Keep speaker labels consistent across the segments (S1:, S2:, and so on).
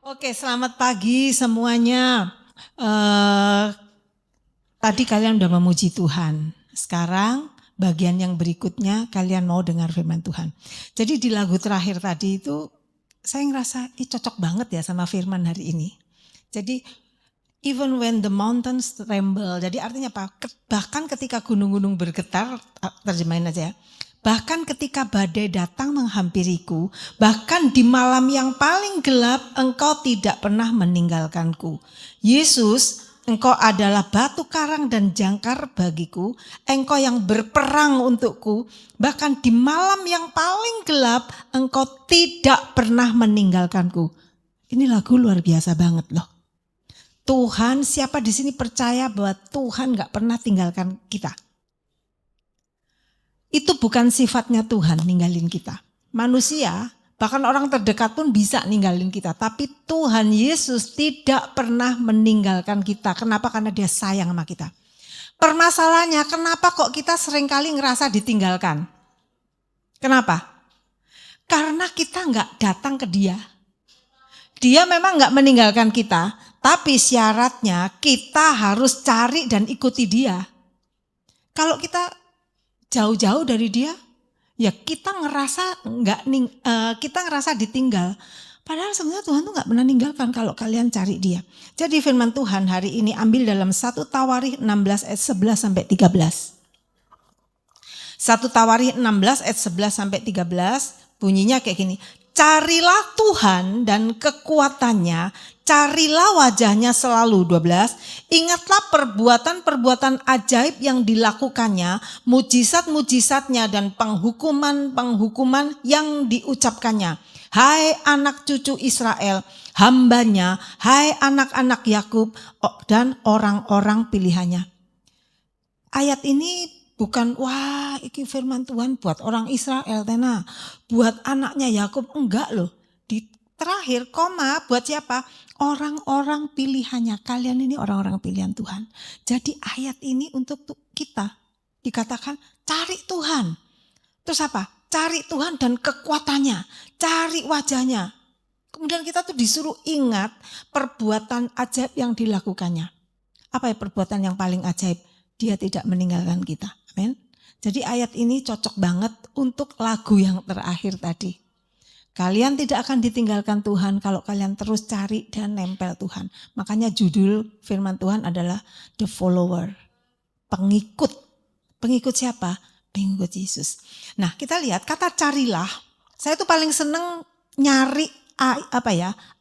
S1: Oke, selamat pagi semuanya. Tadi kalian udah memuji Tuhan. Sekarang bagian yang berikutnya kalian mau dengar firman Tuhan. Jadi di lagu terakhir tadi itu saya ngerasa cocok banget ya sama firman hari ini. Jadi even when the mountains tremble. Jadi artinya apa? Bahkan ketika gunung-gunung bergetar, terjemahin aja ya. Bahkan ketika badai datang menghampiriku, bahkan di malam yang paling gelap, engkau tidak pernah meninggalkanku. Yesus, engkau adalah batu karang dan jangkar bagiku, engkau yang berperang untukku, bahkan di malam yang paling gelap, engkau tidak pernah meninggalkanku. Ini lagu luar biasa banget loh. Tuhan, siapa di sini percaya bahwa Tuhan gak pernah tinggalkan kita? Itu bukan sifatnya Tuhan ninggalin kita. Manusia, bahkan orang terdekat pun bisa ninggalin kita. Tapi Tuhan Yesus tidak pernah meninggalkan kita. Kenapa? Karena dia sayang sama kita. Permasalahannya, kenapa kok kita seringkali ngerasa ditinggalkan? Kenapa? Karena kita gak datang ke dia. Dia memang gak meninggalkan kita. Tapi syaratnya kita harus cari dan ikuti dia. Kalau kita jauh-jauh dari dia, ya kita ngerasa ditinggal. Padahal sebenarnya Tuhan tuh nggak pernah ninggalkan kalau kalian cari dia. Jadi firman Tuhan hari ini ambil dalam 1 Tawarikh 16 ayat 11 sampai 13. 1 Tawarikh 16 ayat 11 sampai 13 bunyinya kayak gini. Carilah Tuhan dan kekuatannya, carilah wajahnya selalu. 12. Ingatlah perbuatan-perbuatan ajaib yang dilakukannya, mujizat-mujizatnya dan penghukuman-penghukuman yang diucapkannya. Hai anak cucu Israel, hambanya, hai anak-anak Yakub dan orang-orang pilihannya. Ayat ini bukan wah iki firman Tuhan buat orang Israel tena, buat anaknya Yakub, enggak loh. Di terakhir koma buat siapa? Orang-orang pilihannya. Kalian ini orang-orang pilihan Tuhan. Jadi ayat ini untuk kita dikatakan cari Tuhan. Terus apa? Cari Tuhan dan kekuatannya, cari wajahnya. Kemudian kita tuh disuruh ingat perbuatan ajaib yang dilakukannya. Apa ya perbuatan yang paling ajaib? Dia tidak meninggalkan kita. Amin. Jadi ayat ini cocok banget untuk lagu yang terakhir tadi. Kalian tidak akan ditinggalkan Tuhan kalau kalian terus cari dan nempel Tuhan. Makanya judul firman Tuhan adalah The Follower. Pengikut. Pengikut siapa? Pengikut Yesus. Nah kita lihat kata carilah. Saya tuh paling seneng nyari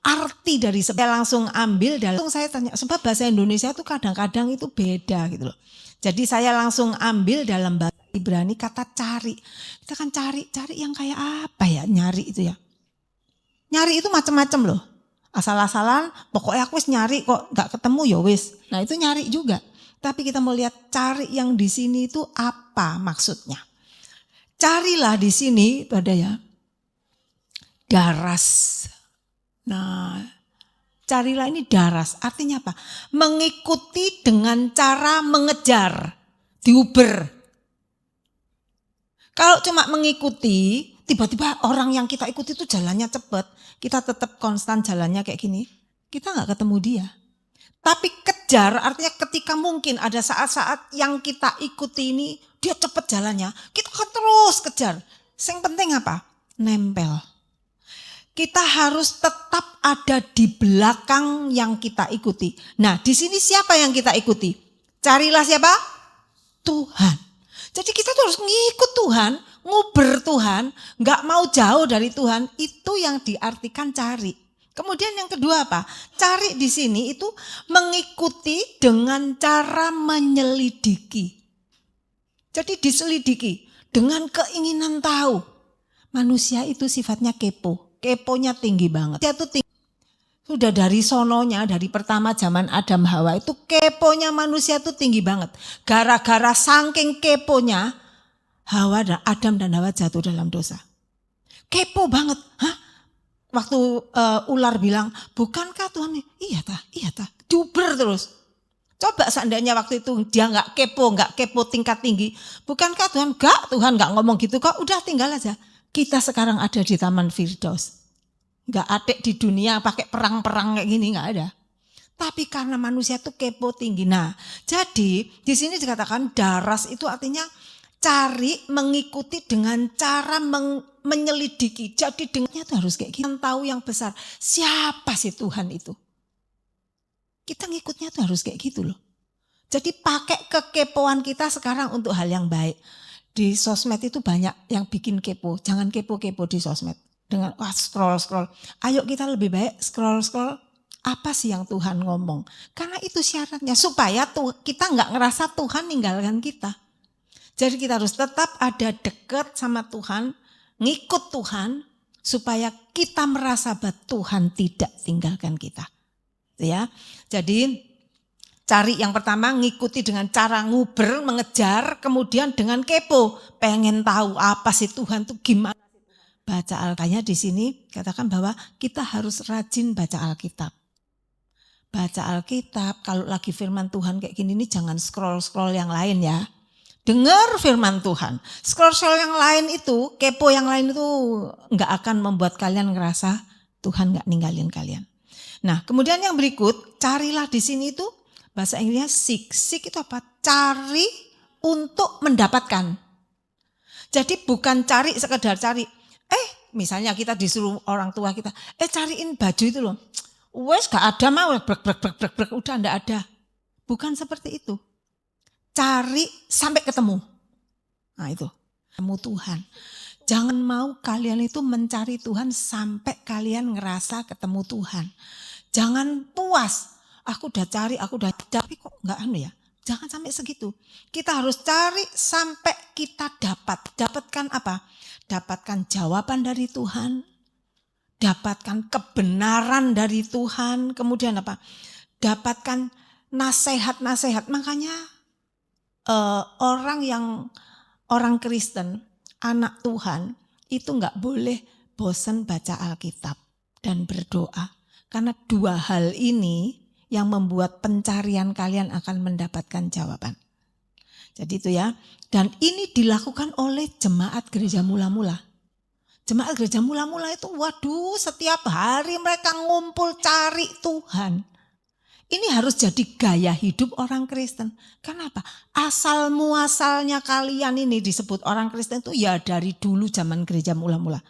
S1: arti dari saya langsung ambil langsung saya tanya sebab bahasa Indonesia tuh kadang-kadang itu beda gitu loh. Jadi saya langsung ambil dalam bahasa Ibrani kata cari. Kita kan cari yang kayak apa ya nyari itu ya. Nyari itu macam-macam loh. Asal-asalan pokoknya aku wis nyari kok gak ketemu ya wis. Nah itu nyari juga. Tapi kita mau lihat cari yang di sini itu apa maksudnya. Carilah di sini itu ada ya. Daras. Nah carilah ini daras, artinya apa? Mengikuti dengan cara mengejar, diuber. Kalau cuma mengikuti, tiba-tiba orang yang kita ikuti itu jalannya cepat, kita tetap konstan jalannya kayak gini, kita gak ketemu dia. Tapi kejar artinya ketika mungkin ada saat-saat yang kita ikuti ini, dia cepat jalannya, kita akan terus kejar. Yang penting apa? Nempel. Kita harus tetap ada di belakang yang kita ikuti. Nah, di sini siapa yang kita ikuti? Carilah siapa? Tuhan. Jadi kita tuh harus ngikut Tuhan, nguber Tuhan, gak mau jauh dari Tuhan. Itu yang diartikan cari. Kemudian yang kedua apa? Cari di sini itu mengikuti dengan cara menyelidiki. Jadi diselidiki dengan keinginan tahu. Manusia itu sifatnya kepo. Keponya tinggi banget. Dia tuh tinggi. Sudah dari sononya, dari pertama zaman Adam Hawa itu keponya manusia tuh tinggi banget. Gara-gara saking keponya, Adam dan Hawa jatuh dalam dosa. Kepo banget. Hah? Waktu ular bilang, bukankah Tuhan? Iya tah. Duber terus. Coba seandainya waktu itu dia gak kepo tingkat tinggi. Bukankah Tuhan? Tuhan gak ngomong gitu kok, udah tinggal aja. Kita sekarang ada di Taman Firdaus. Nggak ada di dunia pakai perang-perang kayak gini, nggak ada. Tapi karena manusia itu kepo tinggi. Nah, jadi di sini dikatakan daras itu artinya cari, mengikuti dengan cara menyelidiki. Jadi dengannya itu harus kayak gitu. Tahu yang besar, siapa sih Tuhan itu? Kita ngikutnya tuh harus kayak gitu loh. Jadi pakai kekepoan kita sekarang untuk hal yang baik. Di sosmed itu banyak yang bikin kepo. Jangan kepo-kepo di sosmed. Dengan scroll-scroll. Ayo kita lebih baik scroll-scroll. Apa sih yang Tuhan ngomong? Karena itu syaratnya supaya kita nggak ngerasa Tuhan ninggalkan kita. Jadi kita harus tetap ada dekat sama Tuhan, ngikut Tuhan, supaya kita merasa bahwa Tuhan tidak tinggalkan kita. Ya, jadi cari yang pertama ngikuti dengan cara nguber, mengejar, kemudian dengan kepo, pengen tahu apa sih Tuhan tuh gimana. Baca Alkitab di sini katakan bahwa kita harus rajin baca Alkitab. Baca Alkitab, kalau lagi firman Tuhan kayak gini nih jangan scroll-scroll yang lain ya. Dengar firman Tuhan. Scroll-scroll yang lain itu, kepo yang lain itu enggak akan membuat kalian ngerasa Tuhan enggak ninggalin kalian. Nah, kemudian yang berikut, carilah di sini itu bahasa Inggrisnya seek. Seek itu apa? Cari untuk mendapatkan. Jadi bukan cari sekedar cari. Misalnya kita disuruh orang tua kita, cariin baju itu loh. Wes gak ada mau brek udah ndak ada. Bukan seperti itu. Cari sampai ketemu. Nah itu, ketemu Tuhan. Jangan mau kalian itu mencari Tuhan sampai kalian ngerasa ketemu Tuhan. Jangan puas. Aku udah cari, tapi kok enggak ya. Jangan sampai segitu. Kita harus cari sampai kita dapat. Dapatkan apa? Dapatkan jawaban dari Tuhan. Dapatkan kebenaran dari Tuhan. Kemudian apa? Dapatkan nasihat-nasihat. Makanya orang Kristen, anak Tuhan itu enggak boleh bosan baca Alkitab dan berdoa. Karena dua hal ini yang membuat pencarian kalian akan mendapatkan jawaban. Jadi itu ya. Dan ini dilakukan oleh jemaat gereja mula-mula. Jemaat gereja mula-mula itu waduh setiap hari mereka ngumpul cari Tuhan. Ini harus jadi gaya hidup orang Kristen. Kenapa? Asal muasalnya kalian ini disebut orang Kristen itu ya dari dulu zaman gereja mula-mula.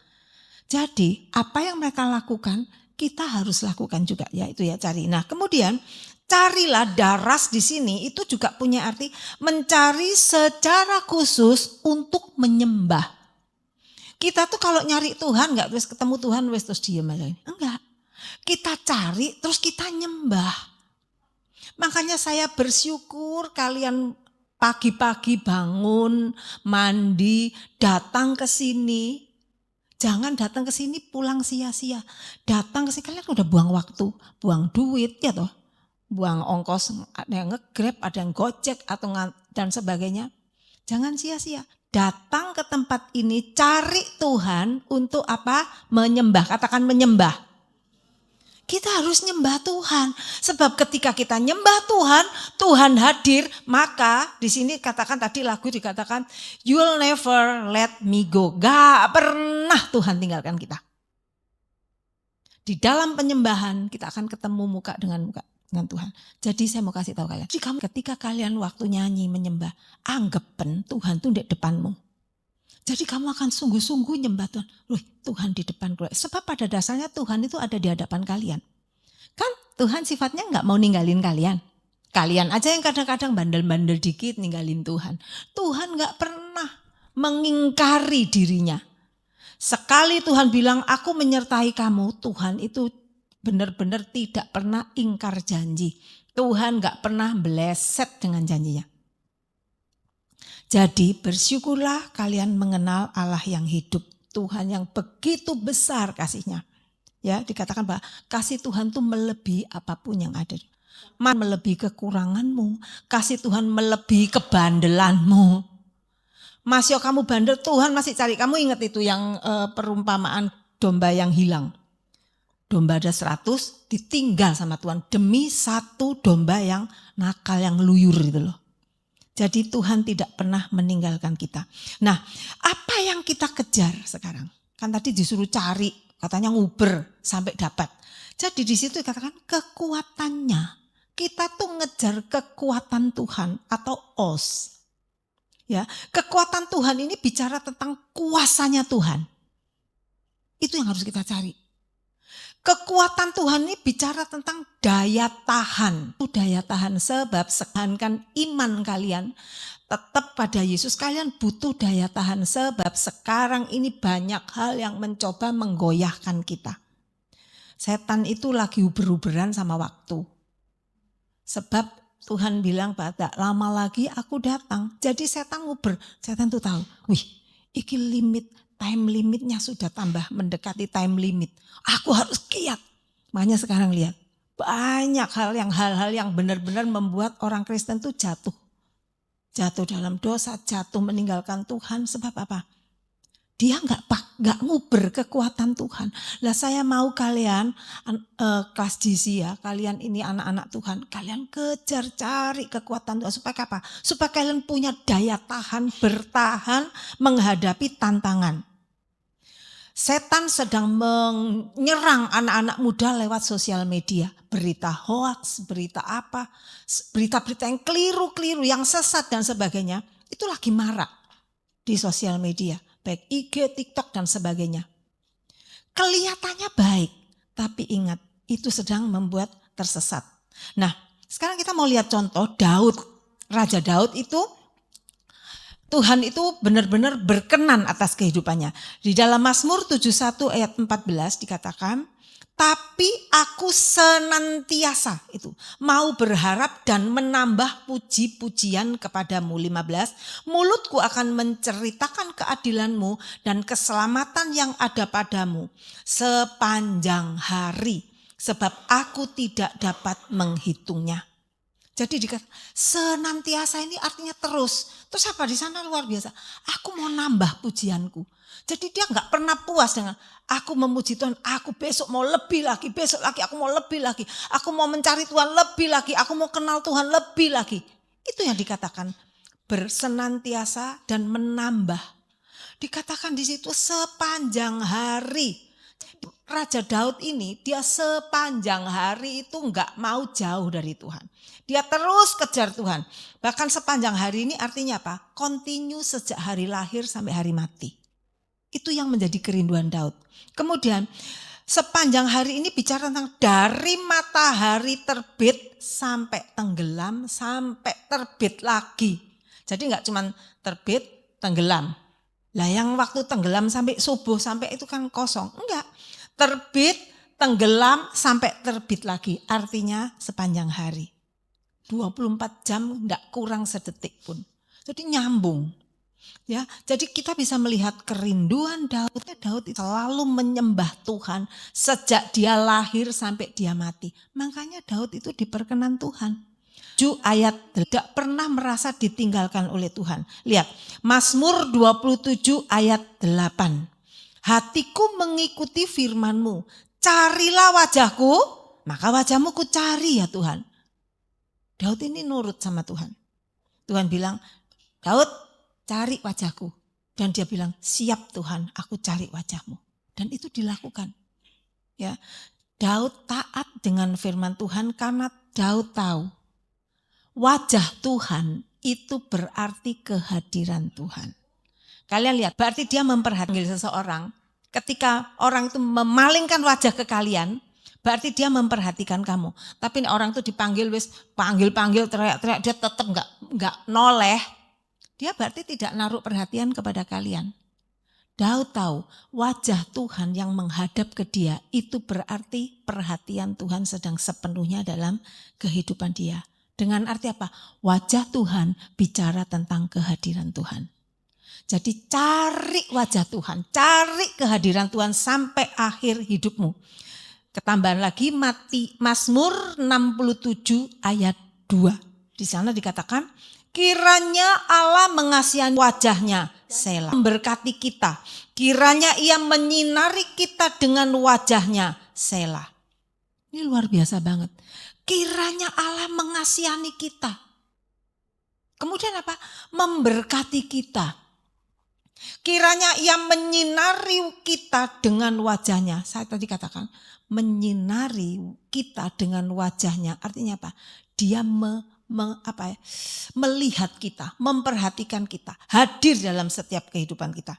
S1: Jadi apa yang mereka lakukan kita harus lakukan juga, yaitu ya cari. Nah kemudian carilah daras di sini itu juga punya arti mencari secara khusus untuk menyembah. Kita tuh kalau nyari Tuhan nggak terus ketemu Tuhan terus diem aja. Enggak. Kita cari terus kita nyembah. Makanya saya bersyukur kalian pagi-pagi bangun, mandi, datang ke sini. Jangan datang ke sini pulang sia-sia. Datang ke sini kalian udah buang waktu, buang duit ya toh. Buang ongkos, ada yang nge-Grab, ada yang Gojek atau dan sebagainya. Jangan sia-sia. Datang ke tempat ini cari Tuhan untuk apa? Menyembah. Katakan menyembah. Kita harus nyembah Tuhan. Sebab ketika kita nyembah Tuhan, Tuhan hadir. Maka di sini katakan tadi lagu dikatakan, you'll never let me go. Gak pernah Tuhan tinggalkan kita. Di dalam penyembahan kita akan ketemu muka dengan Tuhan. Jadi saya mau kasih tahu kalian. Ketika kalian waktu nyanyi menyembah, anggapan Tuhan tuh di depanmu. Jadi kamu akan sungguh-sungguh nyembah Tuhan. Tuhan di depan gue. Sebab pada dasarnya Tuhan itu ada di hadapan kalian. Kan Tuhan sifatnya gak mau ninggalin kalian. Kalian aja yang kadang-kadang bandel-bandel dikit ninggalin Tuhan. Tuhan gak pernah mengingkari dirinya. Sekali Tuhan bilang aku menyertai kamu, Tuhan itu benar-benar tidak pernah ingkar janji. Tuhan gak pernah meleset dengan janjinya. Jadi bersyukurlah kalian mengenal Allah yang hidup. Tuhan yang begitu besar kasihnya. Ya, dikatakan bahwa kasih Tuhan itu melebihi apapun yang ada. Melebihi kekuranganmu. Kasih Tuhan melebihi kebandelanmu. Masih kamu bandel, Tuhan masih cari. Kamu ingat itu yang perumpamaan domba yang hilang. Domba ada 100 ditinggal sama Tuhan demi satu domba yang nakal, yang luyur itu loh. Jadi Tuhan tidak pernah meninggalkan kita. Nah, apa yang kita kejar sekarang? Kan tadi disuruh cari, Katanya nguber sampai dapat. Jadi di situ dikatakan kekuatannya. Kita tuh ngejar kekuatan Tuhan atau os. Ya, kekuatan Tuhan ini bicara tentang kuasanya Tuhan. Itu yang harus kita cari. Kekuatan Tuhan ini bicara tentang daya tahan. Daya tahan sebab sekankan iman kalian tetap pada Yesus. Kalian butuh daya tahan sebab sekarang ini banyak hal yang mencoba menggoyahkan kita. Setan itu lagi uber-uberan sama waktu. Sebab Tuhan bilang pada lama lagi aku datang. Jadi setan nguber. Setan tuh tahu. Wih, iki time limitnya sudah tambah mendekati time limit. Aku harus kiat. Makanya sekarang lihat. Banyak hal-hal yang benar-benar membuat orang Kristen tuh jatuh. Jatuh dalam dosa, jatuh meninggalkan Tuhan. Sebab apa? Dia nggak nguber kekuatan Tuhan. Lah saya mau kalian kelas GC ya, kalian ini anak-anak Tuhan, kalian kejar cari kekuatan Tuhan supaya apa? Supaya kalian punya daya tahan, bertahan menghadapi tantangan. Setan sedang menyerang anak-anak muda lewat sosial media, berita hoaks, berita apa, berita-berita yang keliru-keliru, yang sesat dan sebagainya, itu lagi marak di sosial media. Baik IG, TikTok dan sebagainya. Kelihatannya baik, tapi ingat itu sedang membuat tersesat. Nah, sekarang kita mau lihat contoh Daud. Raja Daud itu Tuhan itu benar-benar berkenan atas kehidupannya. Di dalam Mazmur 71 ayat 14 dikatakan, tapi aku senantiasa itu mau berharap dan menambah puji-pujian kepadamu. 15, mulutku akan menceritakan keadilanmu dan keselamatan yang ada padamu sepanjang hari. Sebab aku tidak dapat menghitungnya. Jadi dikatakan senantiasa ini artinya terus. Terus apa di sana luar biasa. Aku mau nambah pujianku. Jadi dia nggak pernah puas dengan aku memuji Tuhan. Aku besok mau lebih lagi, besok lagi aku mau lebih lagi. Aku mau mencari Tuhan lebih lagi. Aku mau kenal Tuhan lebih lagi. Itu yang dikatakan bersenantiasa dan menambah. Dikatakan di situ sepanjang hari. Raja Daud ini dia sepanjang hari itu nggak mau jauh dari Tuhan. Dia terus kejar Tuhan. Bahkan sepanjang hari ini artinya apa? Continue sejak hari lahir sampai hari mati. Itu yang menjadi kerinduan Daud. Kemudian sepanjang hari ini bicara tentang dari matahari terbit sampai tenggelam sampai terbit lagi. Jadi nggak cuma terbit tenggelam. Lah yang waktu tenggelam sampai subuh sampai itu kan kosong. Enggak. Terbit, tenggelam, sampai terbit lagi. Artinya sepanjang hari. 24 jam enggak kurang sedetik pun. Jadi nyambung. Ya, jadi kita bisa melihat kerinduan Daud. Daud selalu menyembah Tuhan sejak dia lahir sampai dia mati. Makanya Daud itu diperkenan Tuhan. 7 ayat tidak pernah merasa ditinggalkan oleh Tuhan. Lihat, Mazmur 27 ayat 8. Hatiku mengikuti firman-Mu. Carilah wajahku, maka wajah-Mu ku cari ya Tuhan. Daud ini nurut sama Tuhan. Tuhan bilang, Daud cari wajahku. Dan dia bilang, siap Tuhan, aku cari wajah-Mu. Dan itu dilakukan. Ya, Daud taat dengan firman Tuhan karena Daud tahu wajah Tuhan itu berarti kehadiran Tuhan. Kalian lihat, berarti dia memperhatikan seseorang. Ketika orang itu memalingkan wajah ke kalian, berarti dia memperhatikan kamu. Tapi orang itu dipanggil, panggil, teriak-teriak, dia tetap enggak noleh. Dia berarti tidak naruh perhatian kepada kalian. Daud tahu wajah Tuhan yang menghadap ke dia, itu berarti perhatian Tuhan sedang sepenuhnya dalam kehidupan dia. Dengan arti apa? Wajah Tuhan bicara tentang kehadiran Tuhan. Jadi cari wajah Tuhan, cari kehadiran Tuhan sampai akhir hidupmu. Ketambahan lagi Mazmur 67 ayat 2. Di sana dikatakan, kiranya Allah mengasihi wajahnya, Selah, memberkati kita. Kiranya ia menyinari kita dengan wajahnya, Selah. Ini luar biasa banget. Kiranya Allah mengasihani kita. Kemudian apa? Memberkati kita. Kiranya ia menyinari kita dengan wajahnya. Saya tadi katakan menyinari kita dengan wajahnya. Artinya apa? Dia melihat kita, memperhatikan kita, hadir dalam setiap kehidupan kita.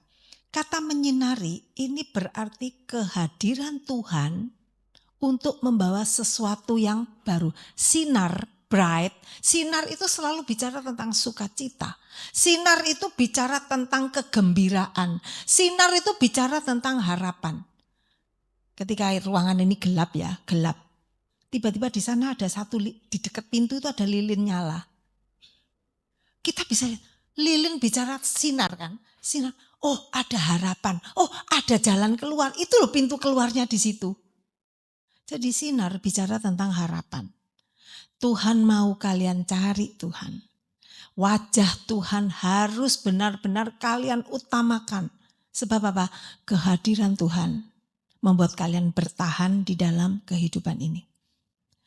S1: Kata menyinari ini berarti kehadiran Tuhan untuk membawa sesuatu yang baru. Sinar, bright. Sinar itu selalu bicara tentang sukacita. Sinar itu bicara tentang kegembiraan. Sinar itu bicara tentang harapan. Ketika ruangan ini gelap ya, gelap. Tiba-tiba di sana ada satu, di dekat pintu itu ada lilin nyala. Kita bisa lihat, lilin bicara sinar kan? Sinar, oh ada harapan, oh ada jalan keluar. Itu loh pintu keluarnya di situ. Jadi sinar bicara tentang harapan. Tuhan mau kalian cari Tuhan. Wajah Tuhan harus benar-benar kalian utamakan. Sebab apa? Kehadiran Tuhan membuat kalian bertahan di dalam kehidupan ini.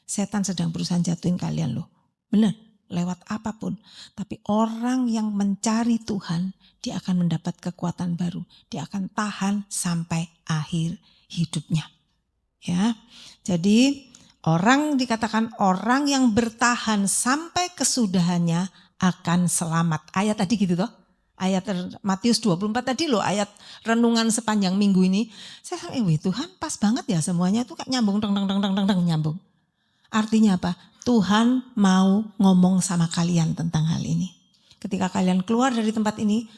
S1: Setan sedang berusaha jatuhin kalian loh. Benar, lewat apapun. Tapi orang yang mencari Tuhan, dia akan mendapat kekuatan baru. Dia akan tahan sampai akhir hidupnya. Ya, jadi dikatakan orang yang bertahan sampai kesudahannya akan selamat. Ayat tadi gitu toh. Ayat Matius 24 tadi loh, ayat renungan sepanjang minggu ini. Saya sampai, Tuhan pas banget ya semuanya itu kayak nyambung, nyambung. Artinya apa? Tuhan mau ngomong sama kalian tentang hal ini. Ketika kalian keluar dari tempat ini,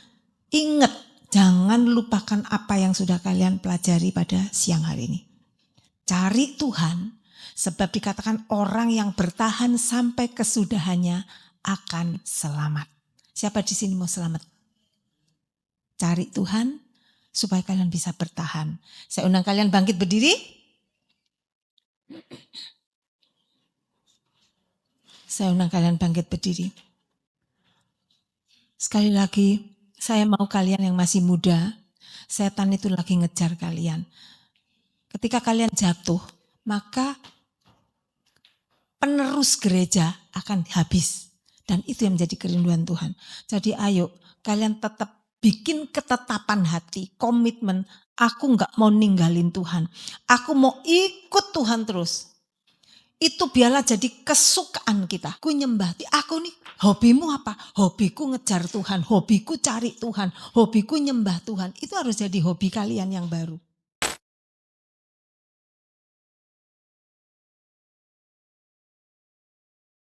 S1: ingat jangan lupakan apa yang sudah kalian pelajari pada siang hari ini. Cari Tuhan, sebab dikatakan orang yang bertahan sampai kesudahannya akan selamat. Siapa di sini mau selamat? Cari Tuhan supaya kalian bisa bertahan. Saya undang kalian bangkit berdiri. Saya undang kalian bangkit berdiri. Sekali lagi, saya mau kalian yang masih muda, setan itu lagi ngejar kalian. Ketika kalian jatuh, maka penerus gereja akan habis. Dan itu yang menjadi kerinduan Tuhan. Jadi ayo kalian tetap bikin ketetapan hati, komitmen. Aku gak mau ninggalin Tuhan. Aku mau ikut Tuhan terus. Itu biarlah jadi kesukaan kita. Aku nyembah, aku nih hobimu apa? Hobiku ngejar Tuhan, hobiku cari Tuhan, hobiku nyembah Tuhan. Itu harus jadi hobi kalian yang baru.